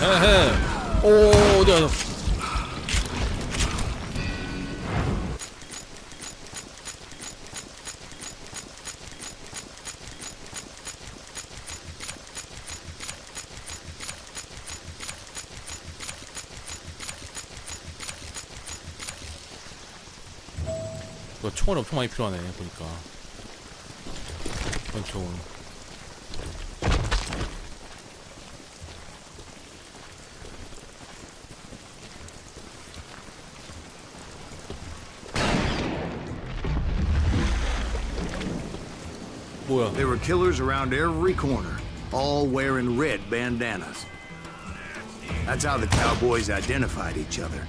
헤헤. 오, 어디야? 이거 총알이 엄청 많이 필요하네 보니까. 이건 총은. 뭐야? There were killers around every corner, all wearing red bandanas. That's how the cowboys identified each other.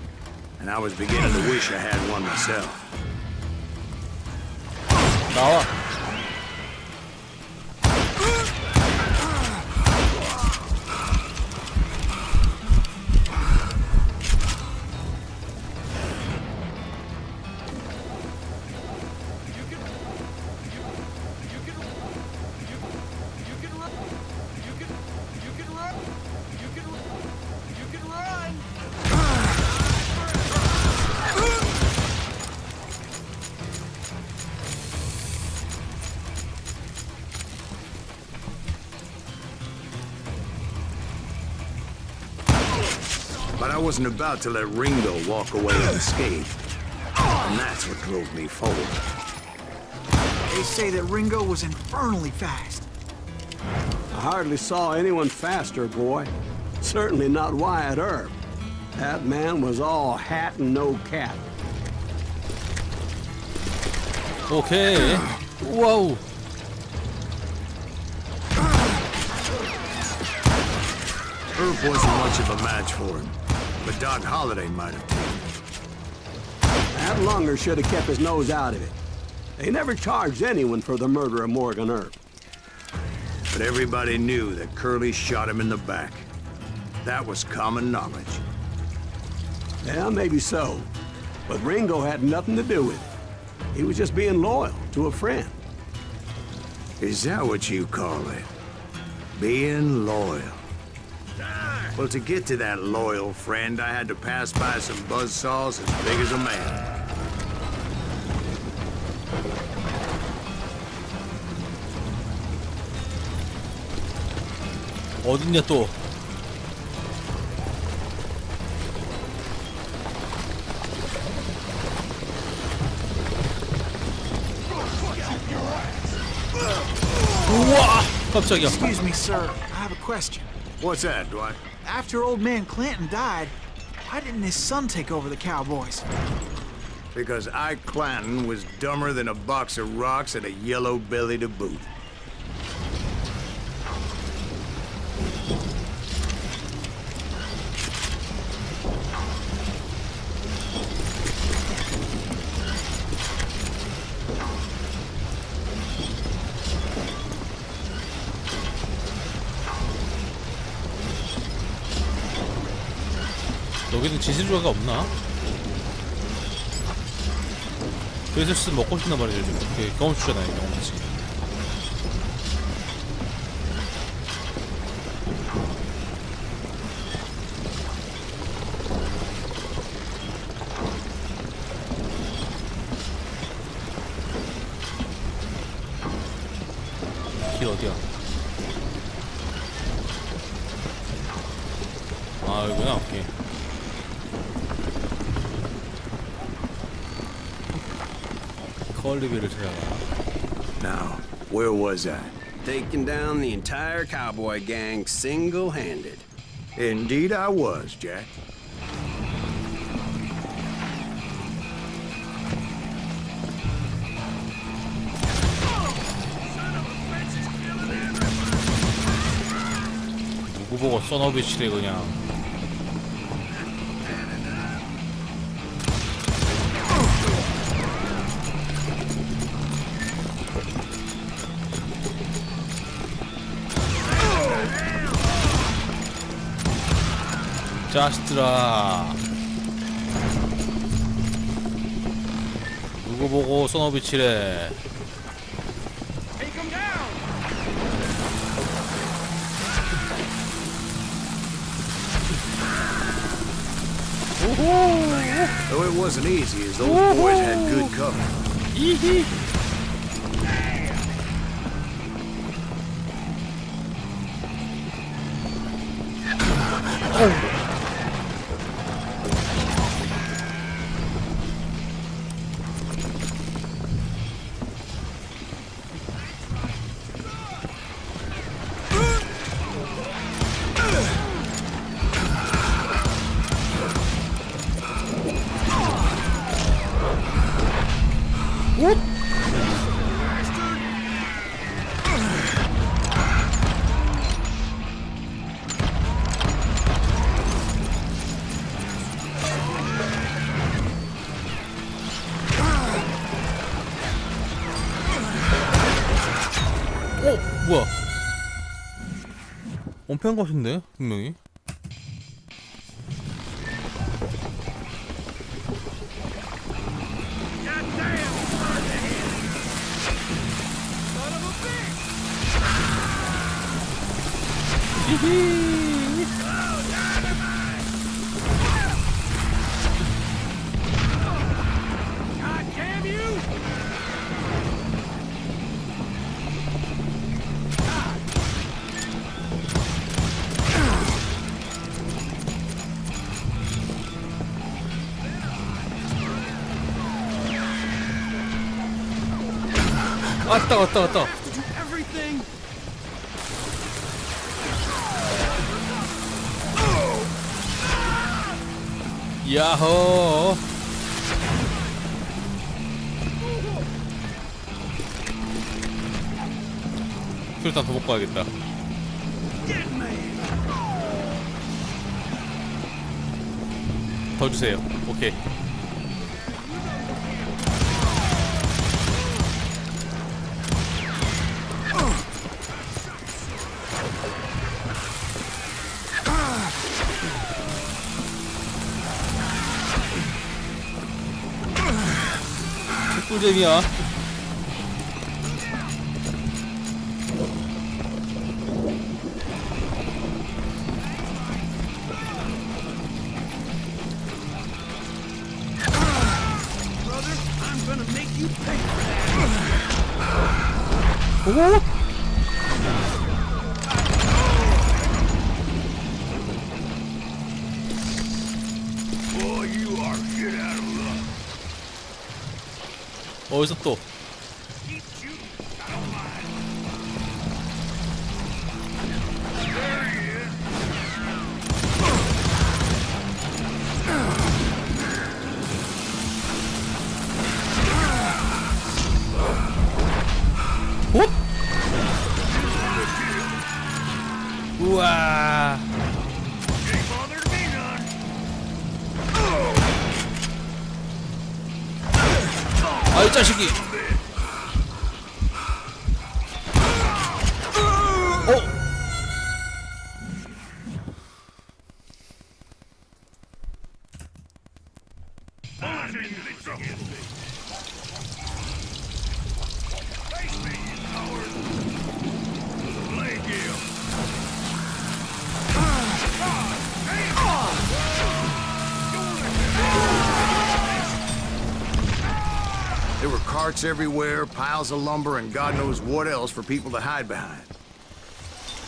And I was beginning to wish I had one myself. 나와. But I wasn't about to let Ringo walk away unscathed. And that's what drove me forward. They say that Ringo was infernally fast. I hardly saw anyone faster, boy. Certainly not Wyatt Earp. That man was all hat and no cap. 오케이. 와우. Earp wasn't much of a match for him, but Doc Holliday might have taken it. That lunger should have kept his nose out of it. They never charged anyone for the murder of Morgan Earp. But everybody knew that Curly shot him in the back. That was common knowledge. Yeah, maybe so. But Ringo had nothing to do with it. He was just being loyal to a friend. Is that what you call it? Being loyal? Well, to get to that loyal friend, I had to pass by some buzzsaws as big as a man. 어딨냐 또? 우와! 깜짝이야. Excuse me, sir. I have a question. What's that, Dwight? After old man Clinton died, why didn't his son take over the Cowboys? Because Ike Clanton was dumber than a box of rocks and a yellow belly to boot. 여기는 지질조가 없나? 그래서 쓰 먹고 싶단 말이죠. 그 경험치잖아요, 경험치. 길 어디야? 아, 여기구나. 오케이. 컬리비를 찾아가. Now, where was I? Taking down the entire cowboy gang single-handed. Indeed I was, Jack. 누구 보고 써너비치래 그냥. 자식들아, 누구 보고 써너비치래. Though it wasn't easy, as those boys had good cover. 이히. 뭐야? 엄폐한 것 같은데 분명히. 히히. 왔다. 야호. 술탄 더 먹고 와야겠다. 더 주세요. 오케이. 꿀잼이야. 오? 어디서 또? 어? 우와. 아, 이 자식이. There were carts everywhere, piles of lumber, and God knows what else for people to hide behind.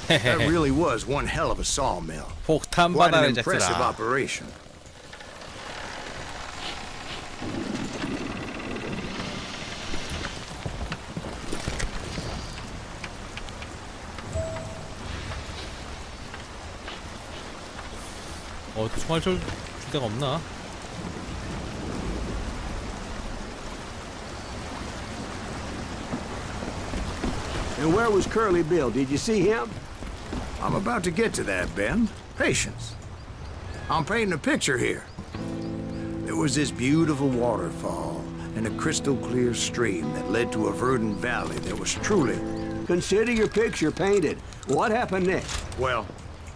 That really was one hell of a sawmill. 폭탄 Quite an 바다를 impressive 작살아. operation. 총알 줄 데가 없나? And where was Curly Bill? Did you see him? I'm about to get to that, Ben. Patience. I'm painting a picture here. There was this beautiful waterfall and a crystal clear stream that led to a verdant valley that was truly... Consider your picture painted. What happened next? Well,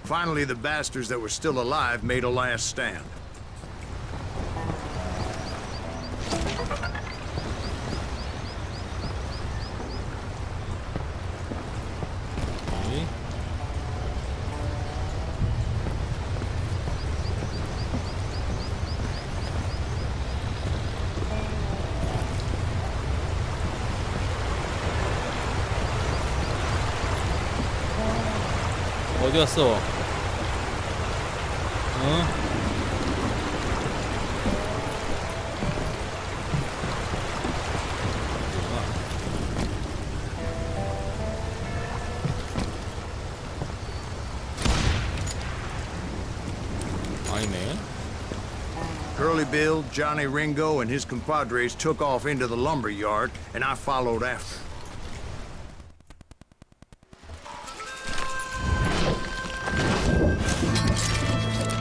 finally the bastards that were still alive made a last stand. 어디 갔어? 어? 아니네. Curly Bill, Johnny Ringo, and his compadres took off into the lumber yard, and I followed after.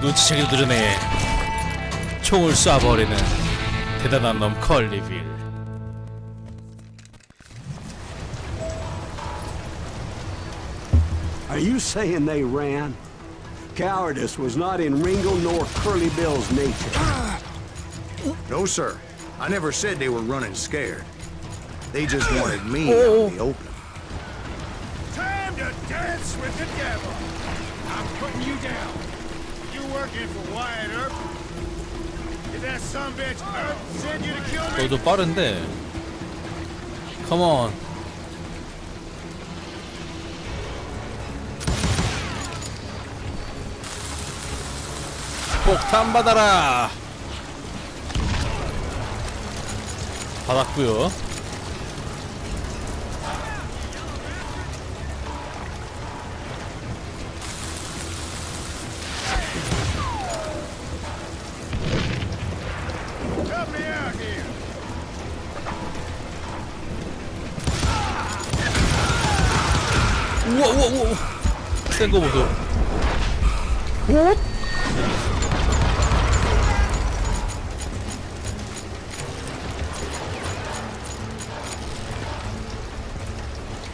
눈치채기도 느르네. 총을 쏴버리는 대단한 놈 컬리빌. Are you saying they ran? Cowardice was not in Ringo nor Curly Bill's nature. No, sir. I never said they were running scared. They just wanted me out in the open. Time to dance with the devil. I'm putting you down. You working for Wyatt Earp? Did that sumbitch Earp send you to kill me? 너도 빠른데. Come on. 폭탄 받아라. 받았고요. Help me out here. 우와 우와 우와. 센 거 보소. 오?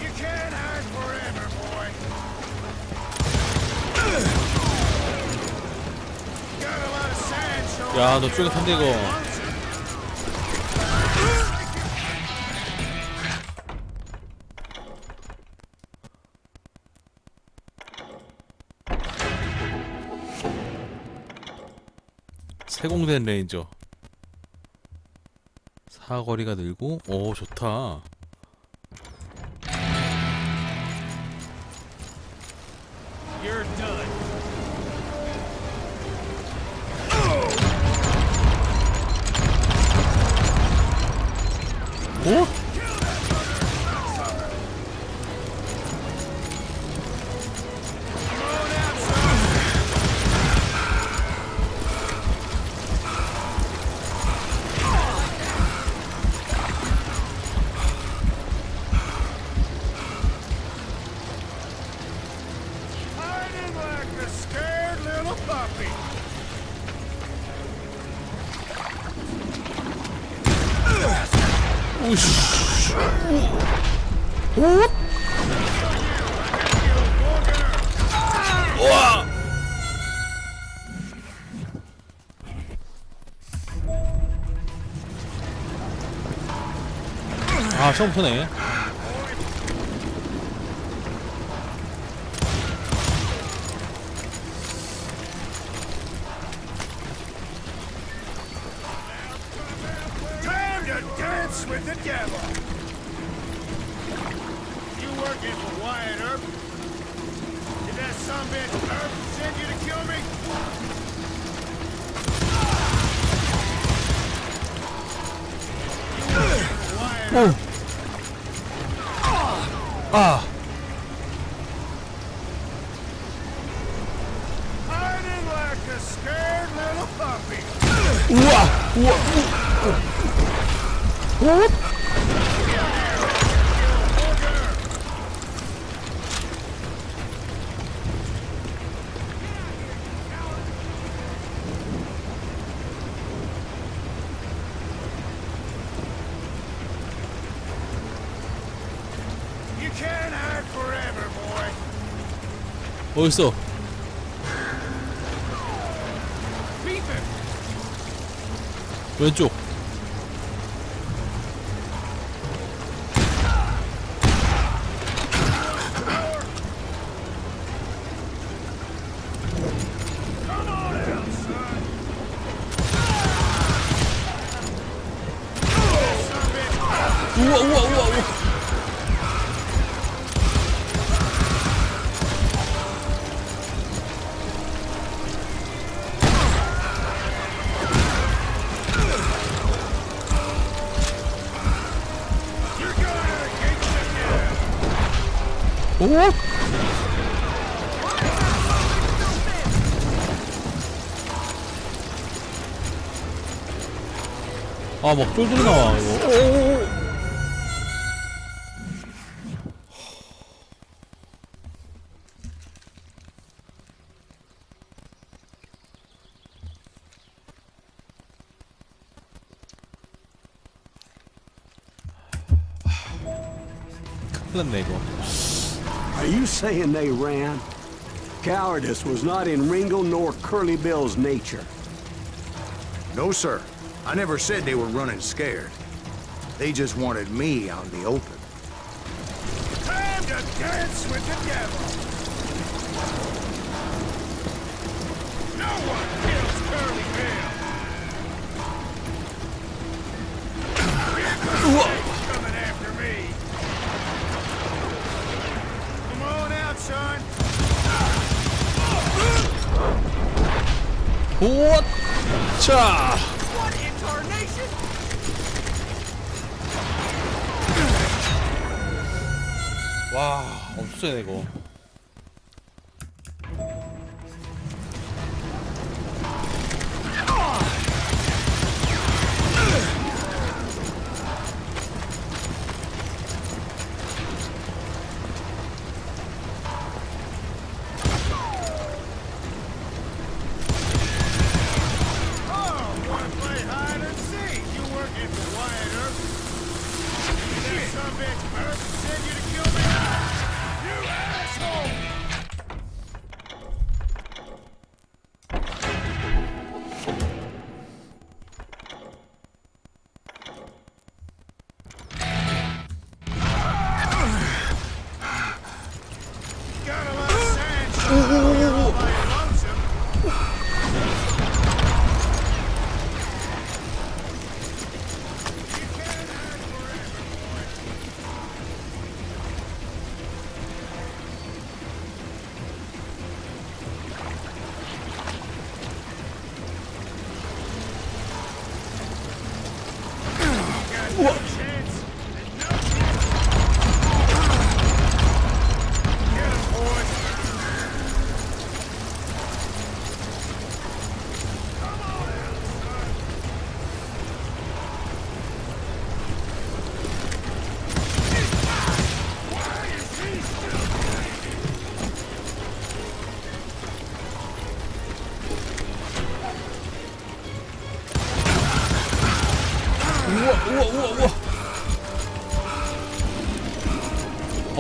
You can't hide forever, boy. Got a lot of sand showing. 야, 너 쫄깃한데 이거. 세공된 레인저. 사거리가 늘고, 오 좋다. You're done. 오? Hiding like a scared little puppy. 우씨. 오? 우와. 아, 처음부터네. Time to dance with the devil. You working for Wyatt Earp? Did that sumbitch Earp send you to kill me? You working for Wyatt Earp? 아. Hiding like a scared little puppy. 우와. 우와. 오? You can't hide forever, boy. 어딨어? Beep him. 왼쪽. Come on out, son. 우와 우와 우와 우와. 오! 아, 막 쫄쫄이 나와, 이거. 오! 큰일 났네, 이거. Are you saying they ran? Cowardice was not in Ringo nor Curly Bill's nature. No, sir. I never said they were running scared. They just wanted me out in the open. Time to dance with the devil! No one kills Curly Bill! Coming after me! Come on out, son! 오! 자! What in tarnation? 와, 엄청 세네, 이거. 우와.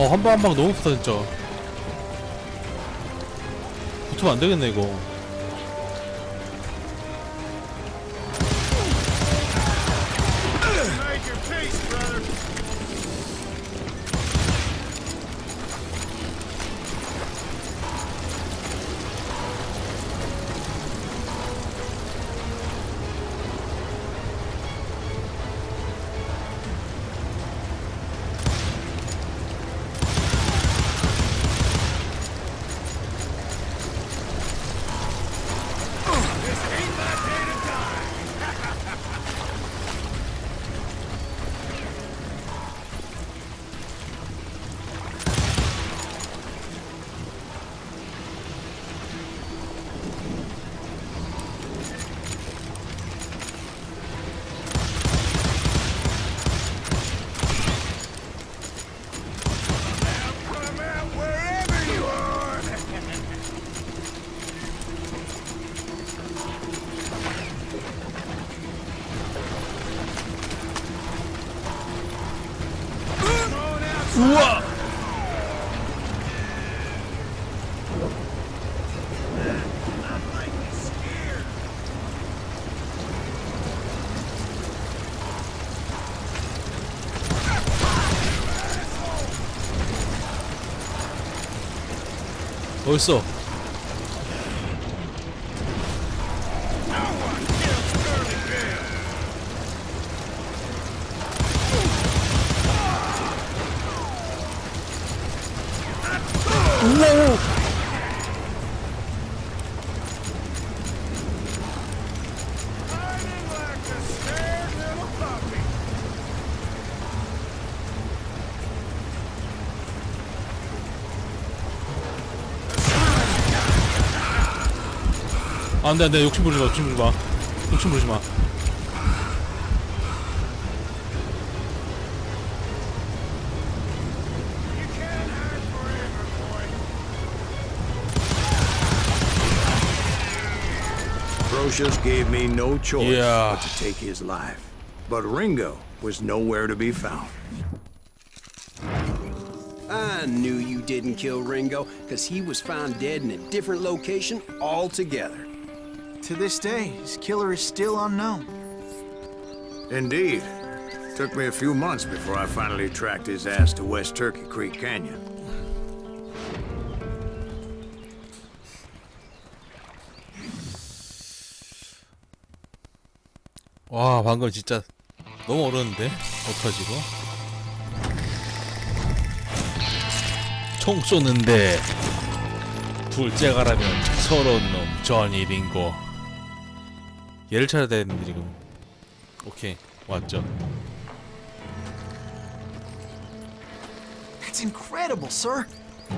한 방 한 방 너무 크다, 진짜. 붙으면 안 되겠네, 이거. Make your peace, brother. 우와! 어딨어? 우와! 안돼 안돼 욕심 부리지 마 욕심 부리지 마 욕심 부리지 마. You can't hide forever, boy. Brocious gave me no choice Yeah. but to take his life. But Ringo was nowhere to be found. I knew you didn't kill Ringo, because he was found dead in a different location altogether. To this day, his killer is still unknown. Indeed. Took me a few months before I finally tracked his ass to West Turkey Creek Canyon. 와 방금 진짜 너무 어려운데 어떡하지 이거? 총 쏘는데 둘째가라면 서러운 놈 저니 링고. 얘를 찾아야 되는데 지금. 오케이 왔죠. That's incredible, sir.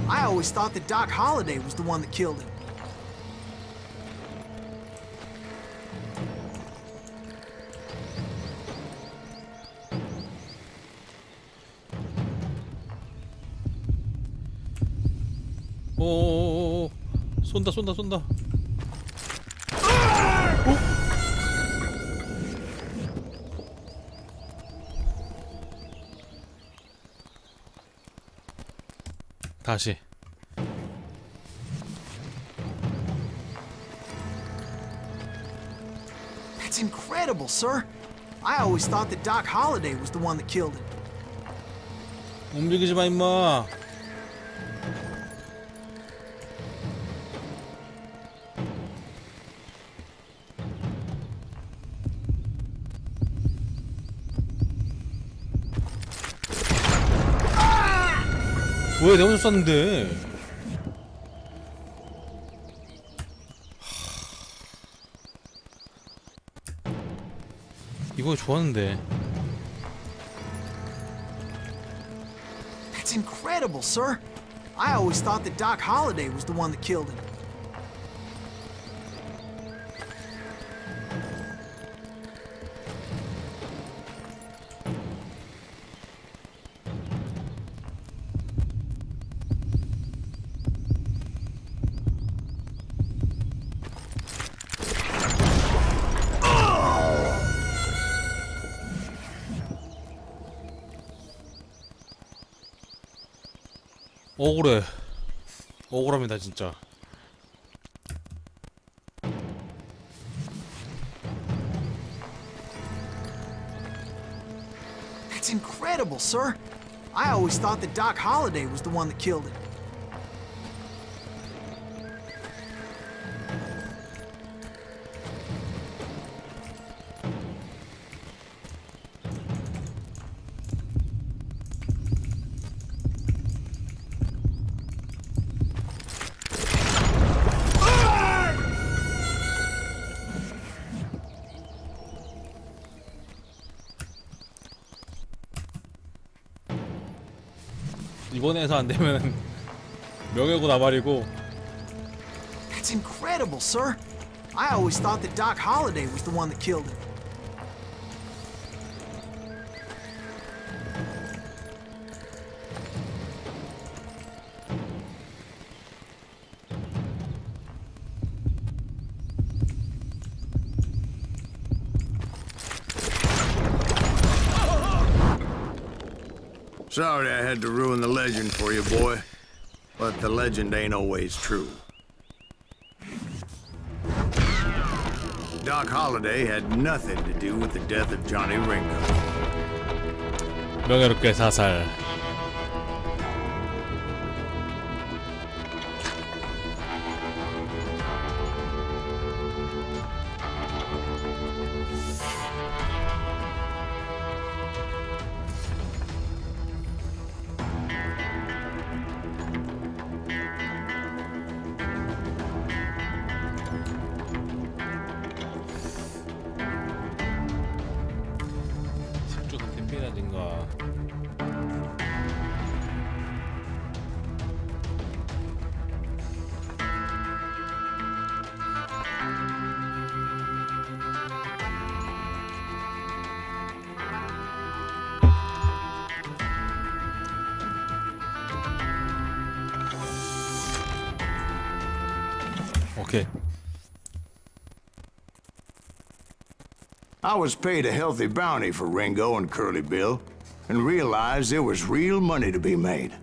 I always thought that Doc Holliday was the one that killed him. 오 쏜다 쏜다 쏜다. 다시. That's incredible, sir. I always thought that Doc Holliday was the one that killed him. 움직이지 마 임마. 왜 내가 먼저 쐈는데? 이거 좋았는데. That's incredible, sir. I always thought that Doc Holliday was the one that killed him. 억울해. 억울합니다 진짜. That's incredible, sir. I always thought that Doc Holliday was the one that killed him. 이번에서 안 되면 명예고 나발이고. That's incredible, sir. I always thought that Doc Holliday was the one that killed him. Sorry I had to ruin the legend for you, boy. But the legend ain't always true. Doc Holliday had nothing to do with the death of Johnny Ringo. 명예롭게 사살. 캠핑이라든가. 오케이. I was paid a healthy bounty for Ringo and Curly Bill, and realized there was real money to be made.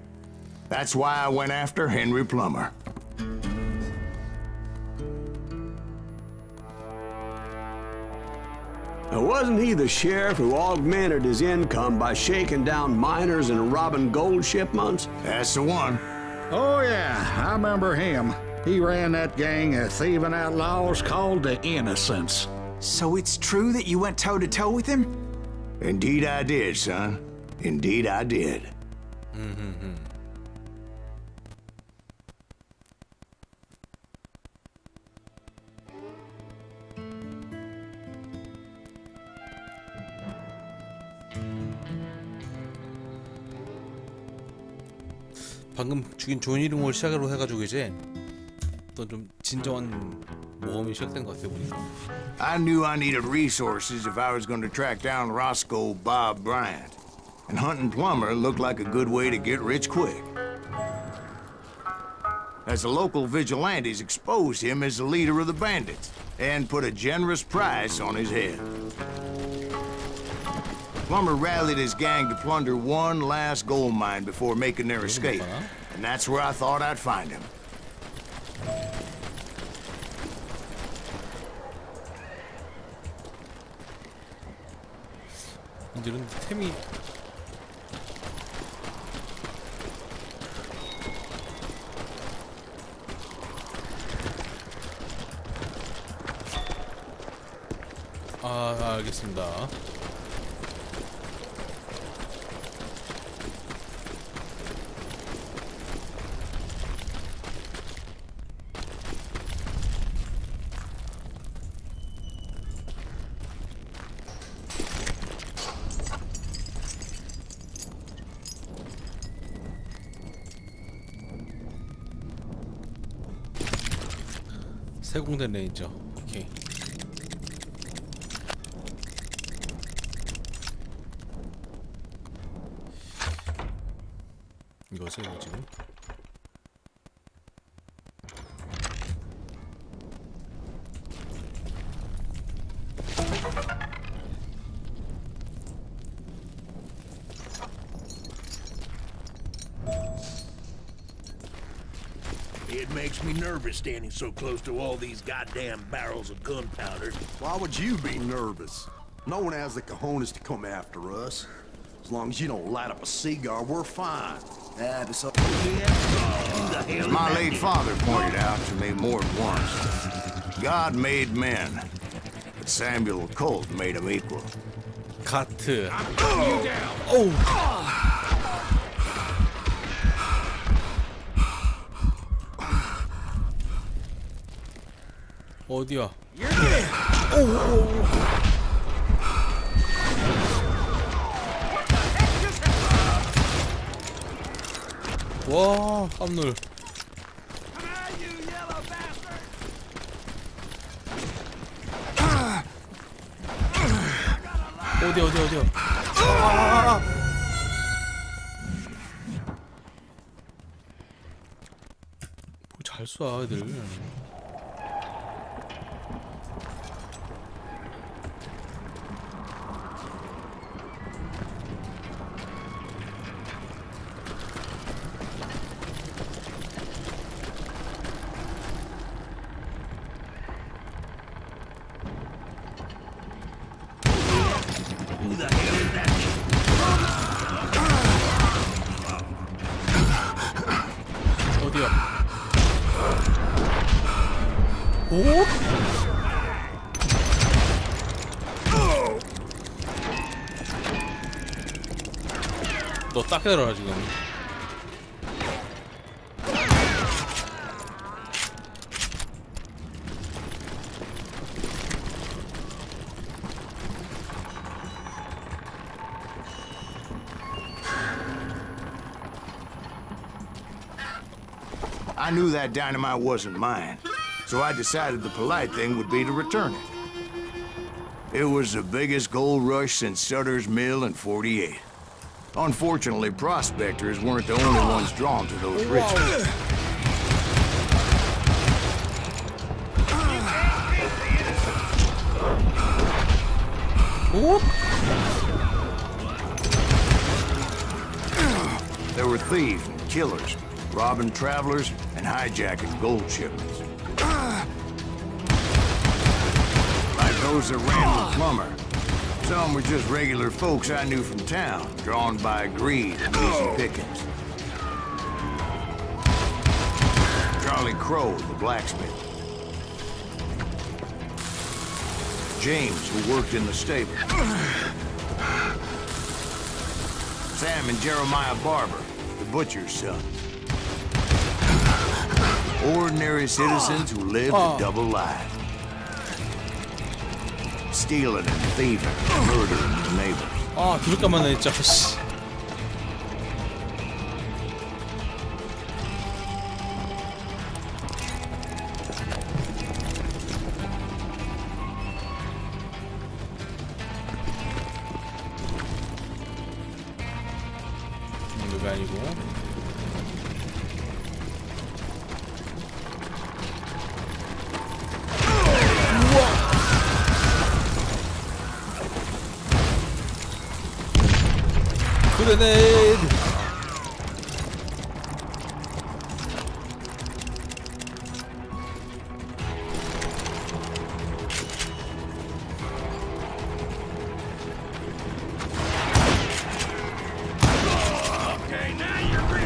That's why I went after Henry Plummer. Now, wasn't he the sheriff who augmented his income by shaking down miners and robbing gold shipments? That's the one. Oh, yeah, I remember him. He ran that gang of thieving outlaws called the Innocents. So it's true that you went toe-to-toe with him? Indeed I did, son. Indeed I did. 방금 죽인 존 이름을 시작으로 해가지고 이제 또 좀 진정한 모험이 시작된 것 같아요 보니까. I knew I needed resources if I was going to track down Roscoe Bob Bryant. And hunting Plummer looked like a good way to get rich quick. As the local vigilantes exposed him as the leader of the bandits and put a generous price on his head. Plummer rallied his gang to plunder one last gold mine before making their escape. And that's where I thought I'd find him. 이들은 템이 알겠습니다. 세공된 레인저. 오케이. 이거지 이거 지금. It makes me nervous standing so close to all these goddamn barrels of gunpowder. Why would you be nervous? No one has the cojones to come after us. As long as you don't light up a cigar, we're fine. As my late father pointed out to me more than once, God made men, but Samuel Colt made them equal. 카트. 어디야? 와, 깜놀. 어디야? 잘 쏴, 애들. Who the hell is that? 어디야? 오? 너 딱 해라 지금. I knew that dynamite wasn't mine, so I decided the polite thing would be to return it. It was the biggest gold rush since Sutter's Mill in '48. Unfortunately, prospectors weren't the only ones drawn to those riches. 오? There were thieves and killers, robbing travelers and hijacking gold shipments. Like those that ran with Plummer. Some were just regular folks I knew from town, drawn by greed and easy pickings. Charlie Crow, the blacksmith. James, who worked in the stable. Sam and Jeremiah Barber, the butcher's son. Ordinary citizens who lived a double life. Stealing and thieving, murdering their neighbors. 아 드럽까만 진짜. 씨. 여기 아니고. 그레네이드.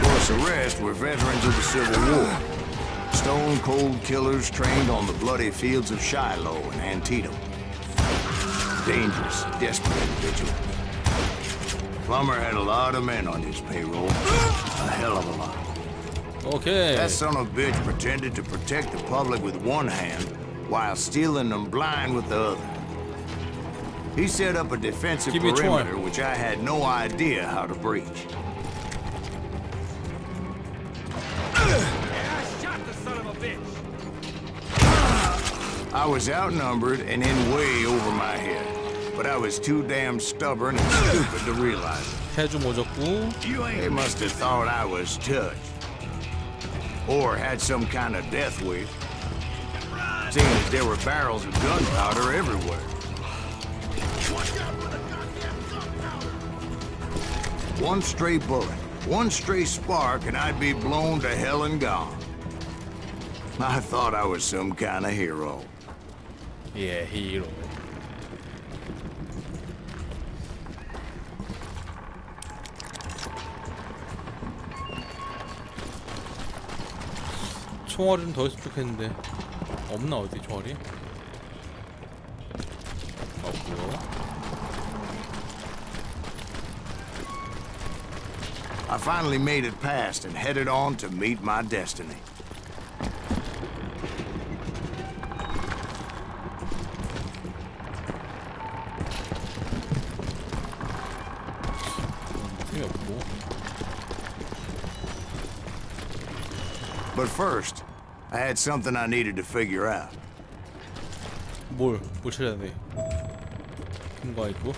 Force arrest were veterans of the Civil War. Stone-cold killers trained on the bloody fields of Shiloh and Antietam. Dangerous, desperate individuals. Plummer had a lot of men on his payroll. A hell of a lot. 오케이. That son of a bitch pretended to protect the public with one hand while stealing them blind with the other. He set up a defensive Give me a try. perimeter which I had no idea how to breach. I was outnumbered and in way over my head, but I was too damn stubborn and stupid to realize it. 해주 모졌고. They must have thought I was touched. Or had some kind of death wish. Seeing as there were barrels of gunpowder everywhere. One stray bullet, one stray spark, and I'd be blown to hell and gone. I thought I was some kind of hero. 예, 히로. 총알이 좀 더 있으면 좋겠는데 없나 어디 총알이? 없고요. I finally made it past and headed on to meet my destiny. 힘이 없고. But first, I had something I needed to figure out. 뭘 찾아야 돼? 큰 거 있고.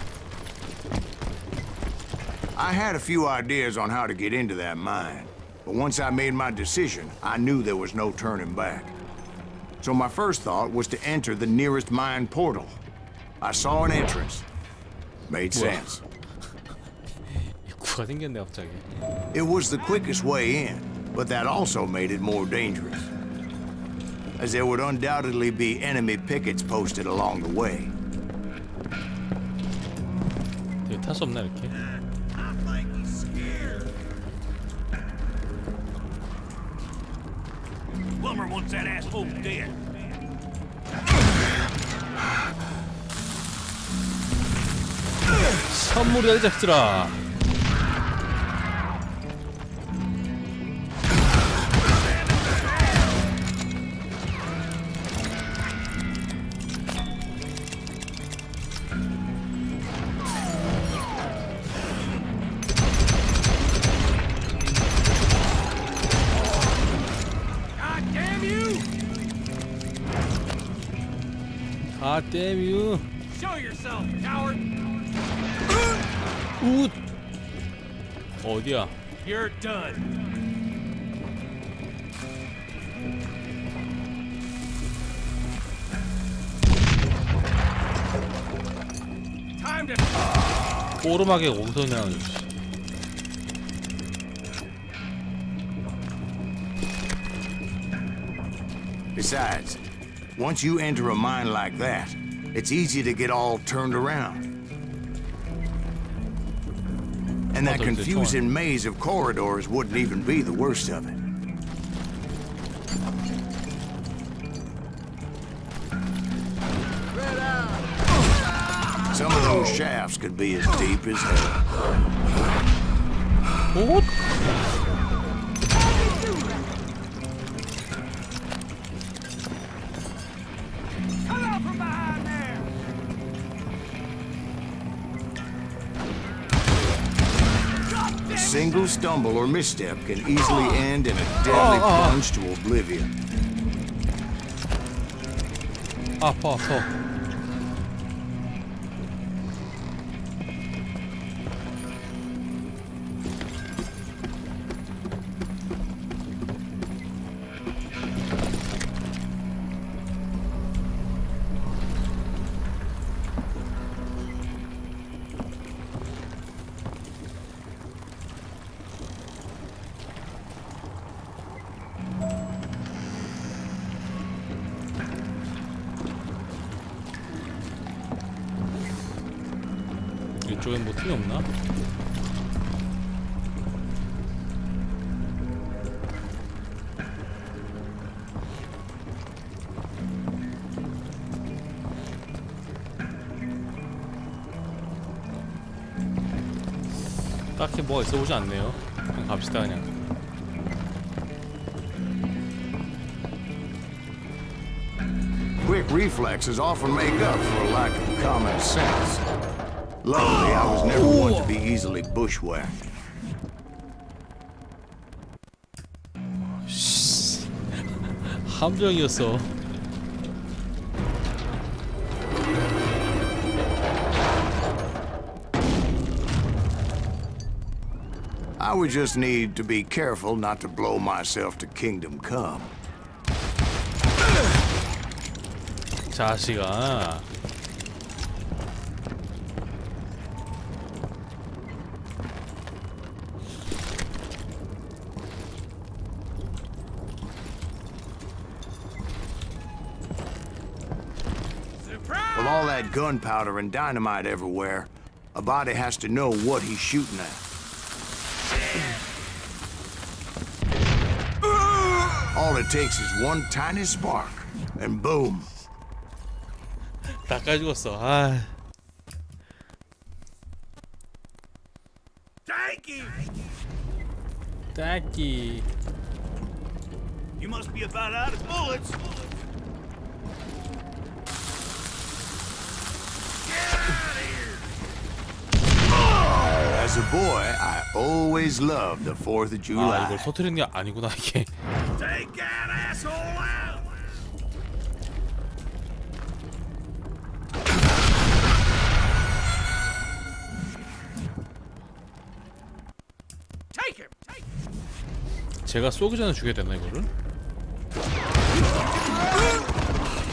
I had a few ideas on how to get into that mine, but once I made my decision, I knew there was no turning back. So my first thought was to enter the nearest mine portal. I saw an entrance. Made sense. 입구가 생겼네 갑자기. It was the quickest way in, but that also made it more dangerous, as there would undoubtedly be enemy pickets posted along the way. 되게 탈 수 없나 이렇게? Plummer wants that asshole dead. 선물이야 이 자식들아. 아, damn you. Show yourself, coward. 우. 어디야? You're done. Time 오르막에 옹성이랑 Besides, once you enter a mine like that, it's easy to get all turned around. And that confusing maze of corridors wouldn't even be the worst of it. Some of those shafts could be as deep as hell. 오? A single stumble or misstep can easily end in a deadly plunge to oblivion. 아파. 이쪽엔 뭐 틈이 없나? 딱히 뭐가 있어 보지 않네요. 그냥 갑시다 그냥. Quick reflexes often make up for a lack of common sense. Luckily, I was never one to be easily bushwhacked. 함정이었어. I would just need to be careful not to blow myself to kingdom come. 자식아. With all that gunpowder and dynamite everywhere, a body has to know what he's shooting at. All it takes is one tiny spark, and boom. 다 까죽었어. 아. 딸기. You must be about out of bullets. As a boy, I always loved the 4th of 아, July. 이걸 터뜨리는 게 아니구나 이게. Take that asshole out. Take him. 제가 쏘기 전에 죽여야 되나 이거를?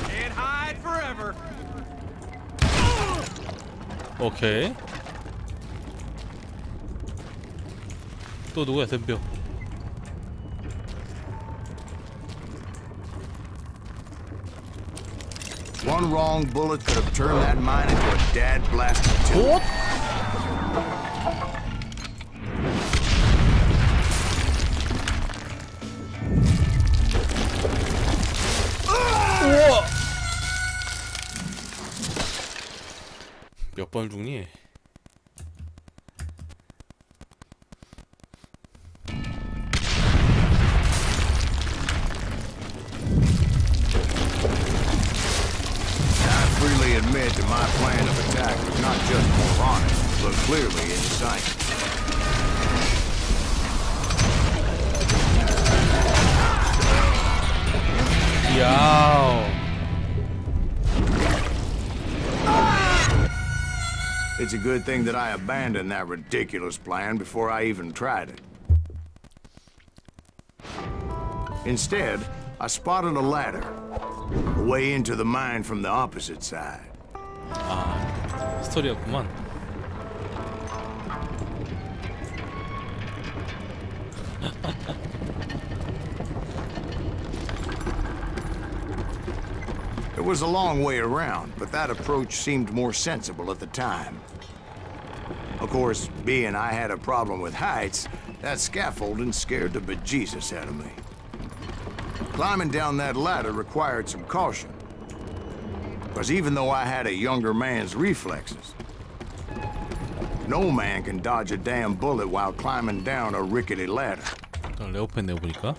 Can't hide forever. 오케이. 또 누구야 덤벼. One wrong bullet could have turned that mine into a dad-blasted tube. 우와! 몇 번 죽니? Freely admit that my plan of attack was not just moronic, but clearly insane. 야우. It's a good thing that I abandoned that ridiculous plan before I even tried it. Instead, I spotted a ladder, a way into the mine from the opposite side. 아, 스토리였구만. It was a long way around, but that approach seemed more sensible at the time. Of course, being I had a problem with heights, that scaffolding scared the bejesus out of me. Climbing down that ladder required some caution. Because even though I had a younger man's reflexes, no man can dodge a damn bullet while climbing down a rickety ladder. 레오펜 내보니까.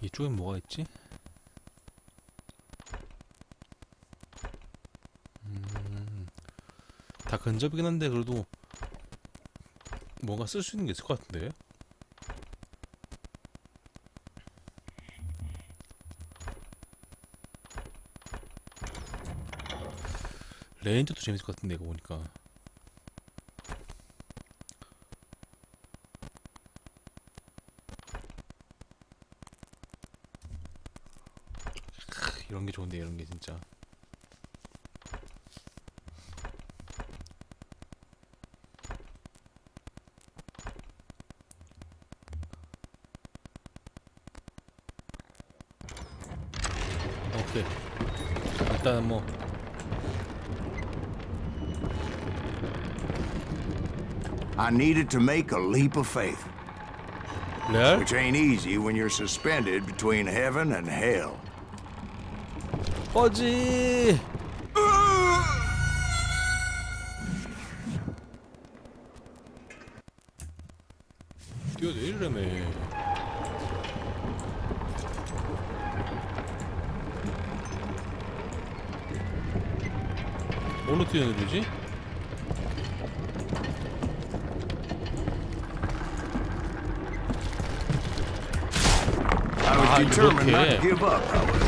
이쪽엔 뭐가 있지? 다 근접이긴 한데 그래도 뭔가 쓸 수 있는 게 있을 것 같은데. 레인저도 재밌을 것 같은데 이거 보니까. 이런 게 좋은데 이런 게 진짜. 오케이. 일단은 뭐 I needed to make a leap of faith, 레알? which ain't easy when you're suspended between heaven and hell. 꺼지. 뛰어내리려며. 뭘로 뛰어내리지? I was determined not to 이렇게. give up, however.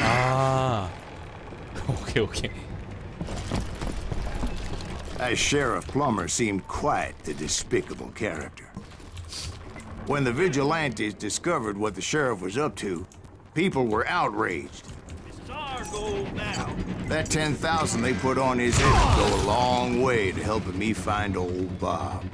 아. 오케이 오케이. That Sheriff Plummer seemed quite the despicable character. When the vigilantes discovered what the sheriff was up to, people were outraged. This is our goal now. That 10,000 they put on his head would go a long way to helping me find old Bob.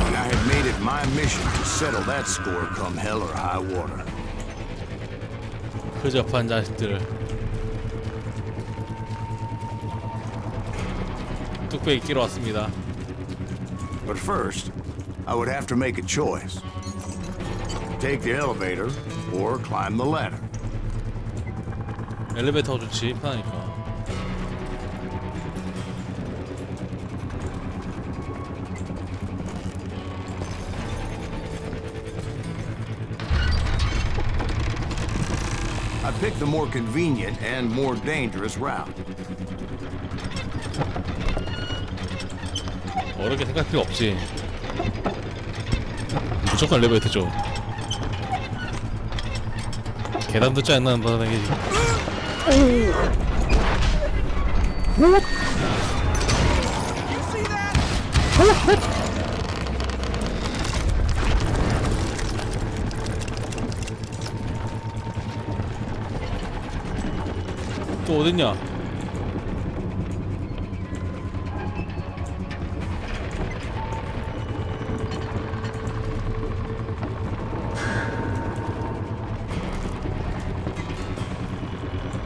And I had made it my mission to settle that score come hell or high water. 허접한 자식들. 뚝배기 끼러 왔습니다. But first, I would have to make a choice. Take the elevator or climb the ladder. 엘리베이터가 좋지, 편하니까. I picked the more convenient and more dangerous route. 어렵게 생각할 필요 없지. 무조건 엘리베이터죠. 계단도 짜안 나는 바닥에. 또 어딨냐?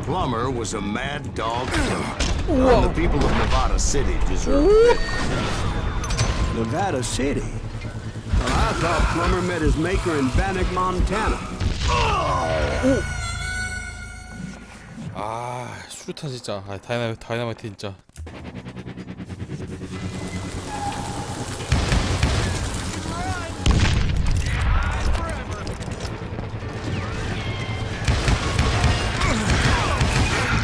Plummer was a mad dog killer. And the people of Nevada City deserve it. Nevada City? Well, I thought Plummer met his maker in Bannock, Montana. 아, 수류탄 진짜. 아, 다이나마이트 진짜.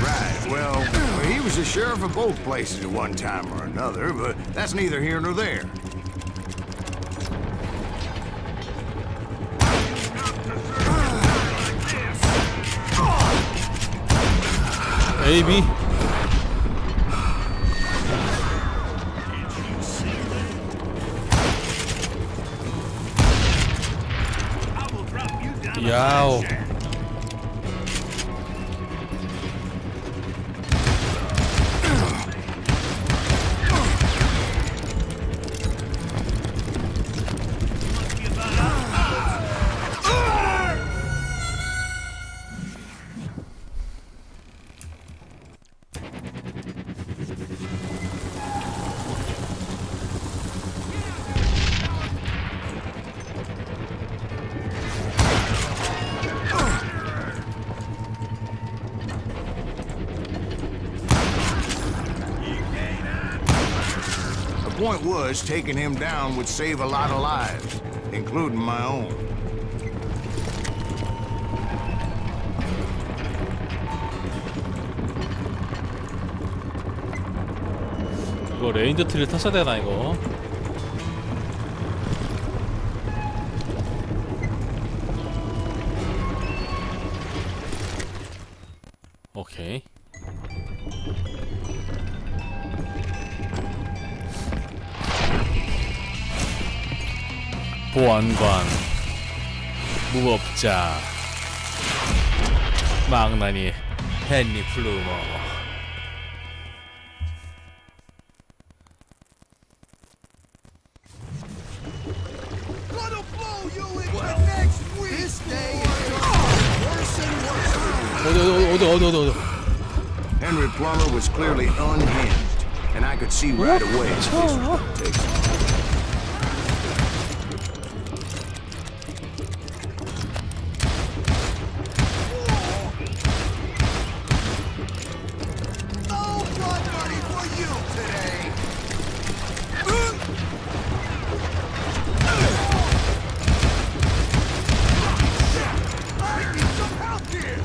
Right, well, he was the sheriff of both places at one time or another, but that's neither here nor there. A, B. 야오. The point was, taking him down would save a lot of lives, including my own. 이거 레인저 트리를 탔어야 되나 이거? 오케이. 보안관, 무법자, 망나니, 헨리 플루머. Gonna blow you into next week. This day is worse and worse. 어디. Henry Plummer was clearly unhinged, and I could see right away this was gonna take some. No blood money for you today. I need some help here.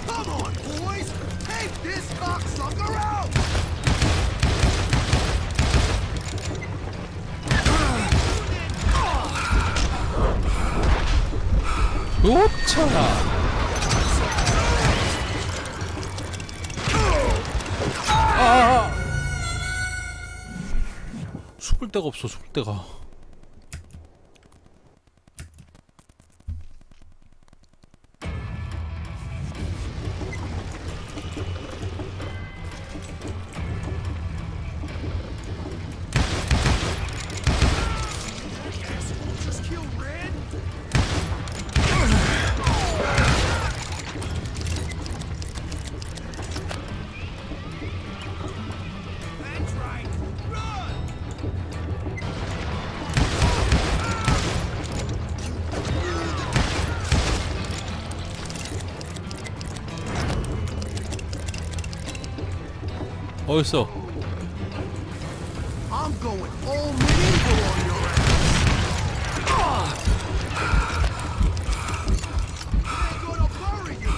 Come on, boys. Take this cocksucker out. 오차. 숨을 데가 없어. 숨을 데가. Just kill Red. That's right. Run. 어딨어? I'm going all medieval on your ass. I'm gonna bury you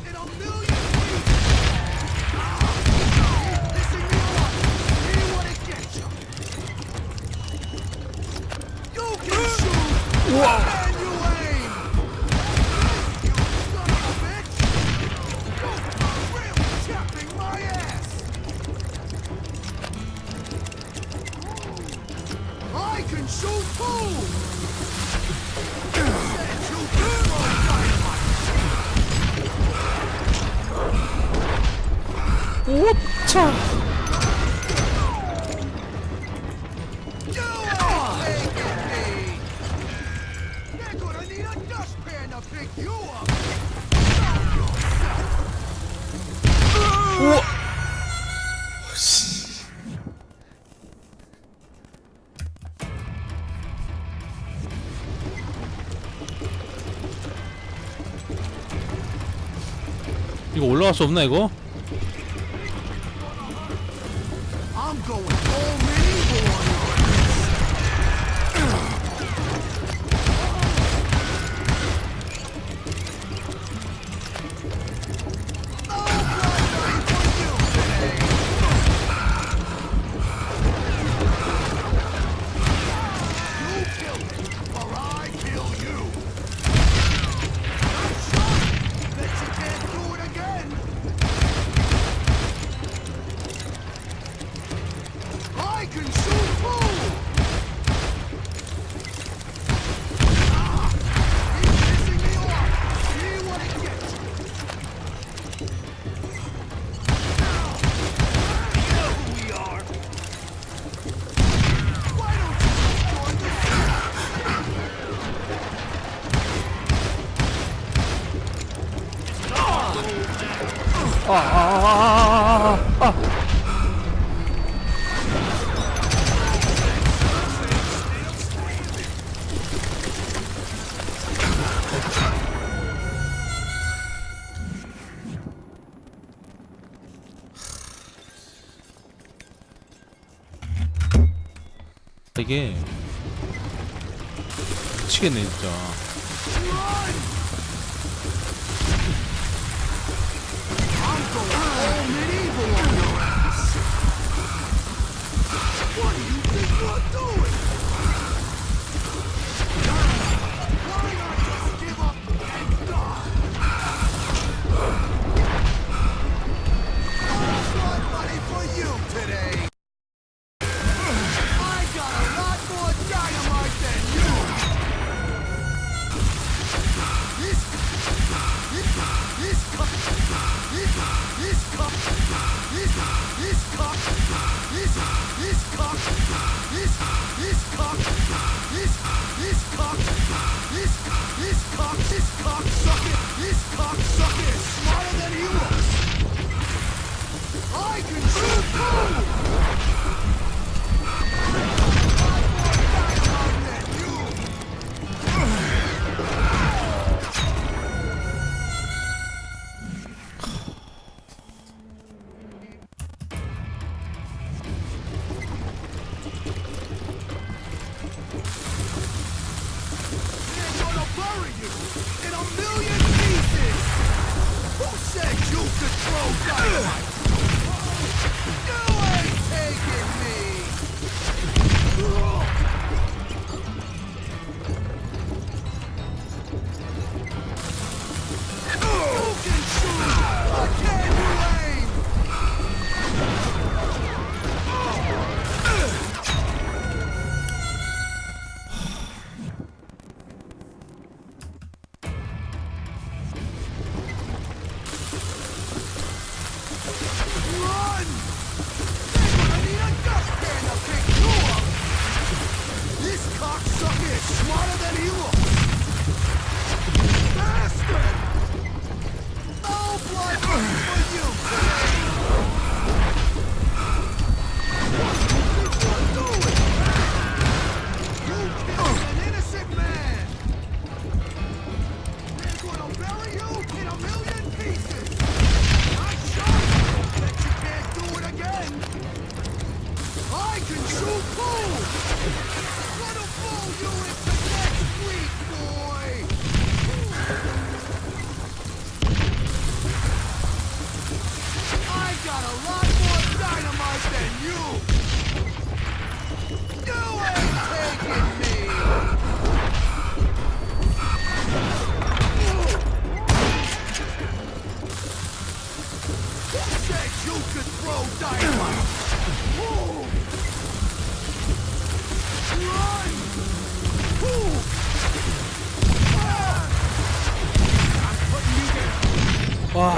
in a million pieces. Keep pissing me off. See what it gets you. You can shoot. And you aim. You son of a bitch. You're really chapping my ass. I can shoot too! Said you can throw dynamite! 오차. You ain't taking me! They're gonna need a dustpan to pick you up! Stop yourself! 우와. 이거 올라갈 수 없나 이거? I'm going all medieval on your 이게 미치겠네 진짜.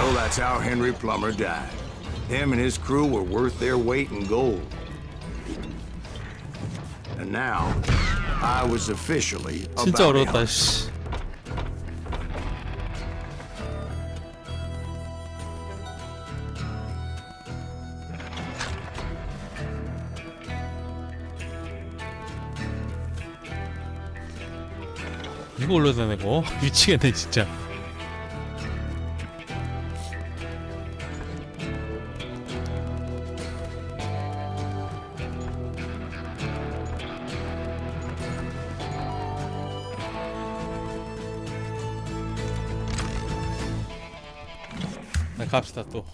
So that's how Henry Plummer died. Him and his crew were worth their weight in gold. And now, I was officially a 진짜 bounty 어려웠다. hunter. 씨. 이거 올려야 되고 미치겠네 진짜. 네, 갑시다 또.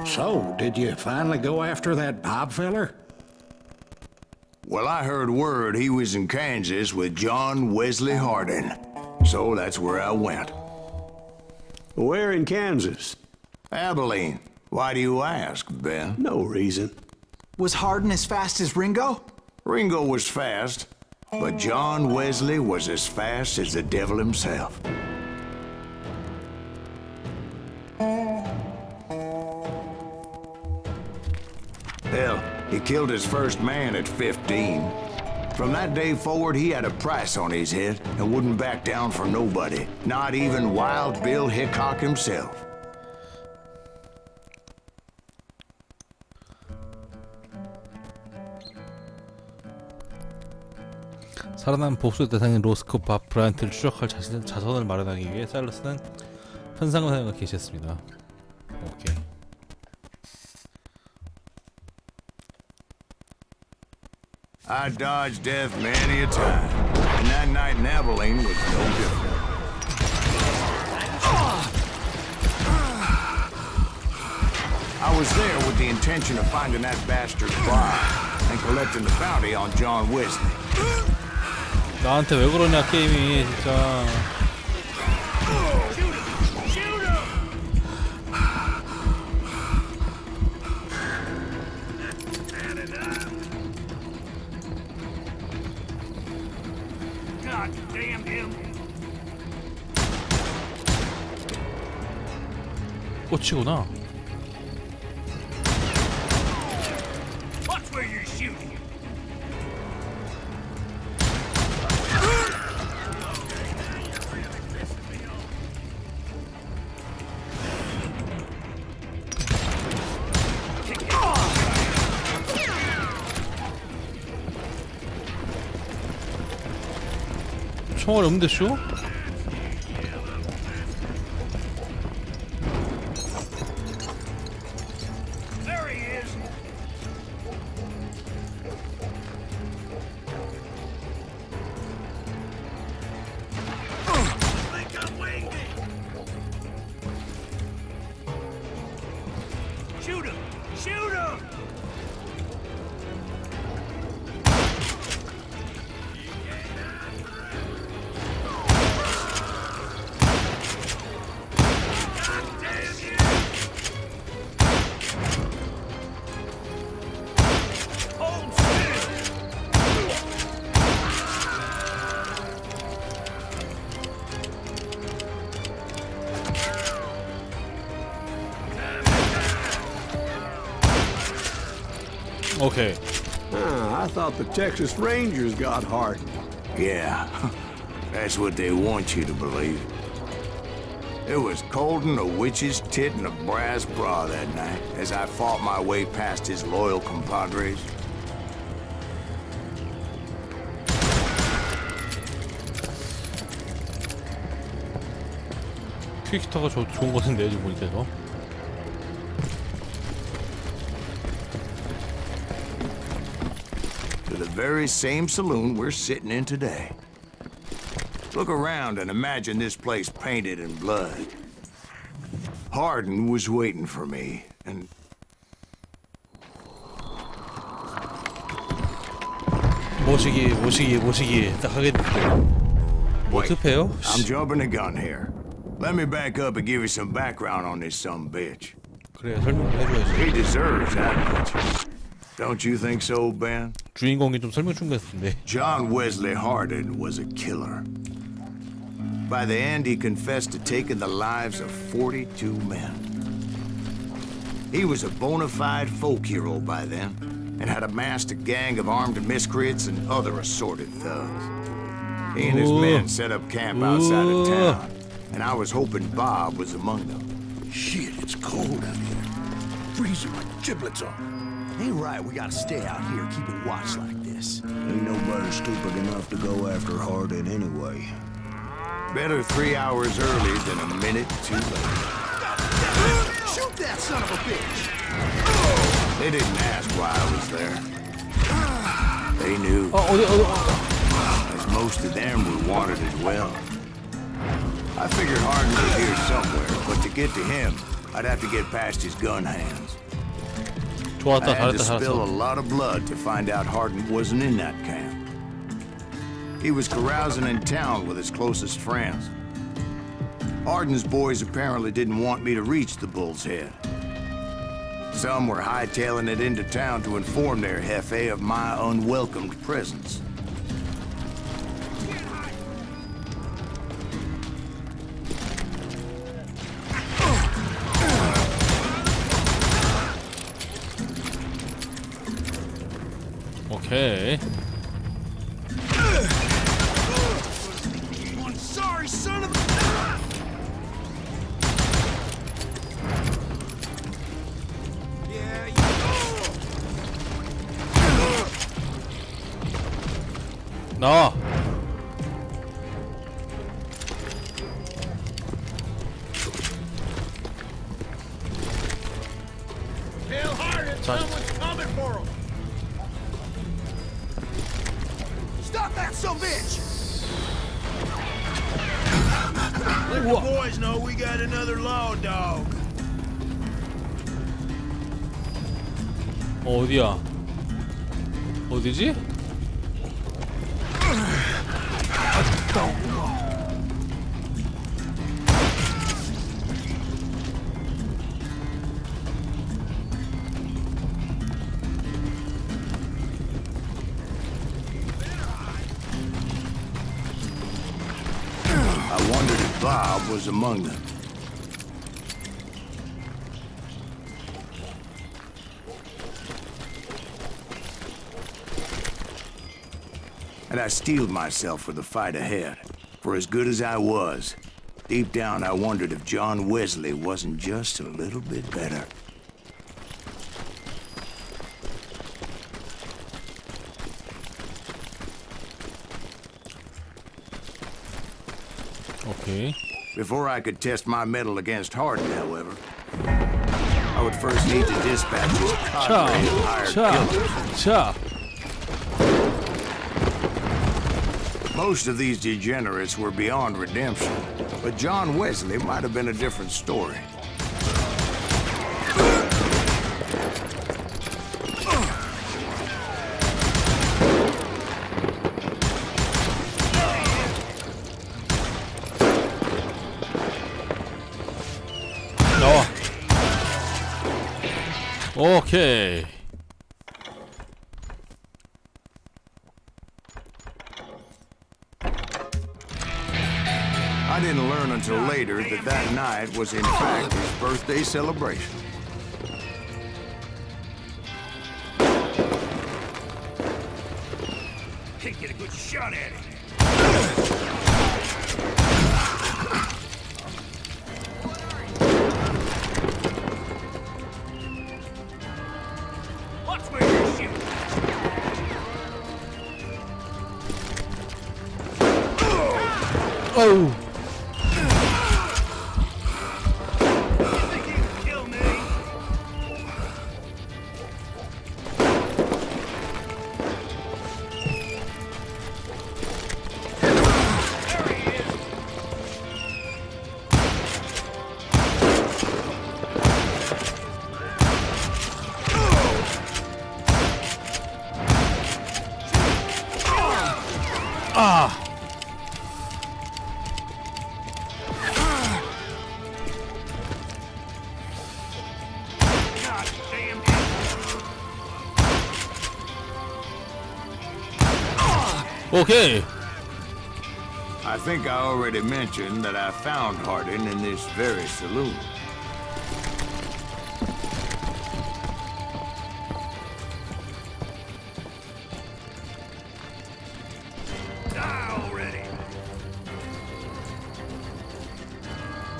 So, did you finally go after that Bob feller? Well, I heard word he was in Kansas with John Wesley Hardin. So that's where I went. Where in Kansas? Abilene. Why do you ask, Ben? No reason. Was Hardin as fast as Ringo? Ringo was fast, but John Wesley was as fast as the devil himself. Hell, he killed his first man at 15. From that day forward, he had a price on his head and wouldn't back down for nobody, not even Wild Bill Hickok himself. 살아남은 복수 대상인 로스코 밥 브라이언트를 추적할 자선을 마련하기 위해 사일러스는 현상을 사용하여 개시했습니다. 오케이. I dodged death many a time, and that night in Abilene was no different. I was there with the intention of finding that bastard Bob and collecting the bounty on John Wesley. 나한테 왜 그러냐 게임이 진짜. 꽃이구나. 총알이 없는데 쇼? Okay. I thought the Texas Rangers got Harden. Yeah, that's what they want you to believe. It was cold and a witch's tit and a brass bra that night as I fought my way past his loyal compadres. 퀵히터가 좋은 것은 내지 보니까 이거. To the very same saloon we're sitting in today. Look around and imagine this place painted in blood. Harden was waiting for me, and 모시기 딱 하겠는데. 뭐 급해요? I'm jumping the gun here. Let me back up and give you some background on this sumbitch. 그래 설명을 해줘야지. He deserves that much. Don't you think so, Ben? 주인공이 좀 설명 좀 했는데. John Wesley Harden was a killer. By the end, he confessed to taking the lives of 42 men. He was a bona fide folk hero by then, and had amassed a gang of armed miscreants and other assorted thugs. He and his men set up camp outside of town, and I was hoping Bob was among them. Shit, it's cold out here. Freezing my giblets off. Ain't right, we gotta stay out here keeping watch like this. Ain't nobody stupid enough to go after Harden anyway. Better 3 hours early than a minute too late. Shoot that son of a bitch! They didn't ask why I was there. They knew. As most of them were wanted as well. I figured Harden was here somewhere, but to get to him, I'd have to get past his gun hands. I had to spill a lot of blood to find out Harden wasn't in that camp. He was carousing in town with his closest friends. Harden's boys apparently didn't want me to reach the Bull's Head. Some were hightailing it into town to inform their jefe of my unwelcomed presence. 오케이. son of a... Yeah, you... 나와. Tell Hardin someone's coming for him. Stop that son of a bitch! Let the boys know we got another law dog. 어디야? 어디지? I wondered if Bob was among them. And I steeled myself for the fight ahead. For as good as I was, deep down I wondered if John Wesley wasn't just a little bit better. 오케이. Before I could test my mettle against Hardin, however, I would first need to dispatch his cadre of hired killers. 자. Most of these degenerates were beyond redemption, but John Wesley might have been a different story. 나와. 오케이. I didn't learn until later that that night was in fact his birthday celebration. Can't get a good shot at it. Watch where you're shooting. 어우. Think you can kill me? There he is. 아. God damn it. 오케이. I think I already mentioned that I found Hardin in this very saloon. Die already.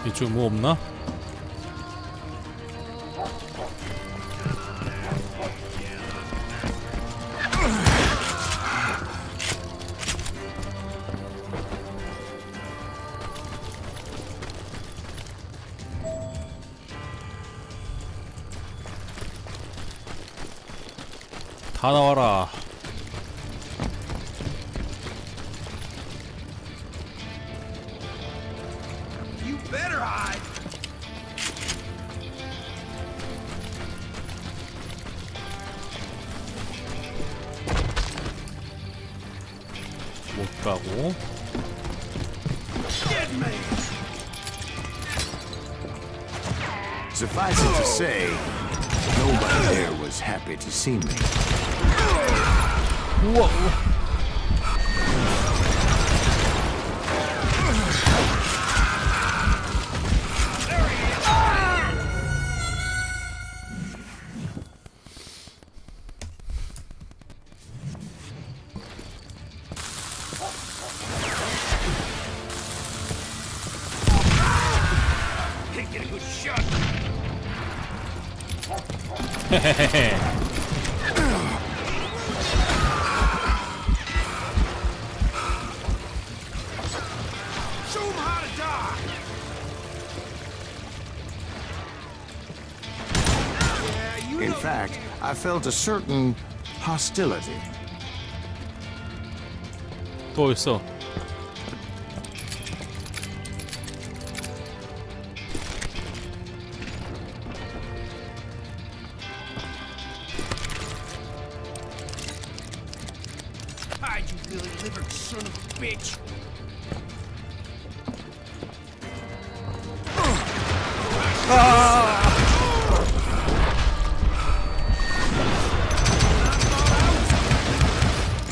이쪽 뭐 없나? 다 나와라. You better hide. 못 가고. Dead man. Suffice it to say, nobody there was happy to see me. 우와. Show 'em how to die! Yeah, you In know- fact, I felt a certain hostility. 또 있어. Hide, you lily-livered son of a bitch!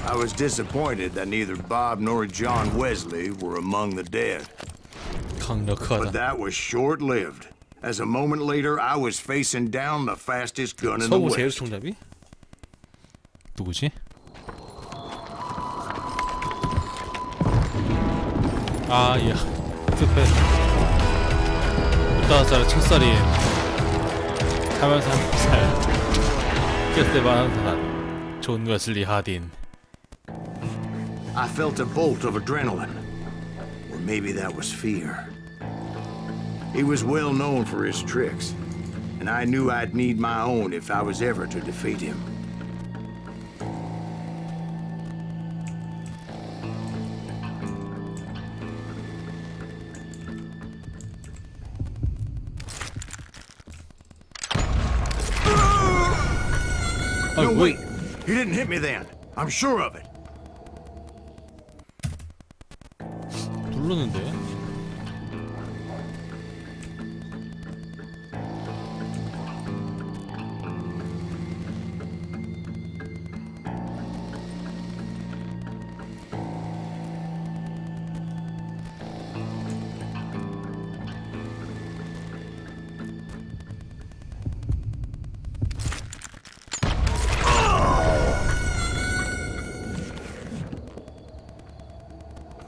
I was disappointed that neither Bob nor John Wesley were among the dead. But 강력하다. that was short-lived. As a moment later, I was facing down the fastest gun in the 서부 West. 제일총잡이? 누구지? 아, 야, 스페. 15살 첫살인 하면서 3살 끝에만 사람 존 웨슬리 하딘. I felt a bolt of adrenaline. Or maybe that was fear. He was well known for his tricks, and I knew I'd need my own if I was ever to defeat him. No, wait. He didn't hit me then. I'm sure of it. 누르는데?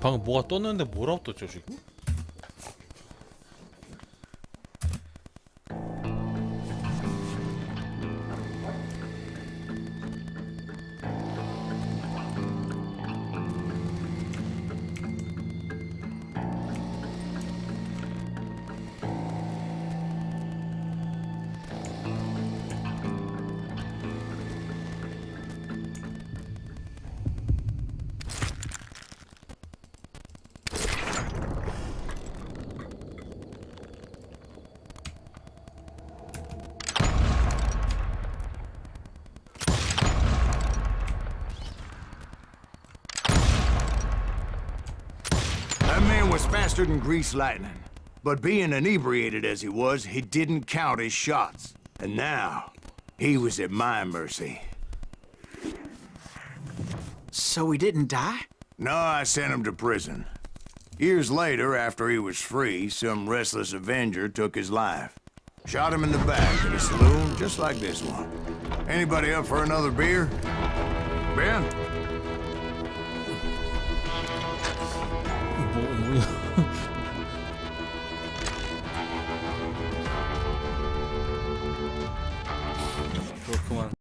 방금 뭐가 떴는데 뭐라고 떴죠 지금? That man was faster than greased lightning. But being inebriated as he was, he didn't count his shots. And now, he was at my mercy. So he didn't die? No, I sent him to prison. Years later, after he was free, some restless avenger took his life. Shot him in the back at a saloon just like this one. Anybody up for another beer? Ben? 뭐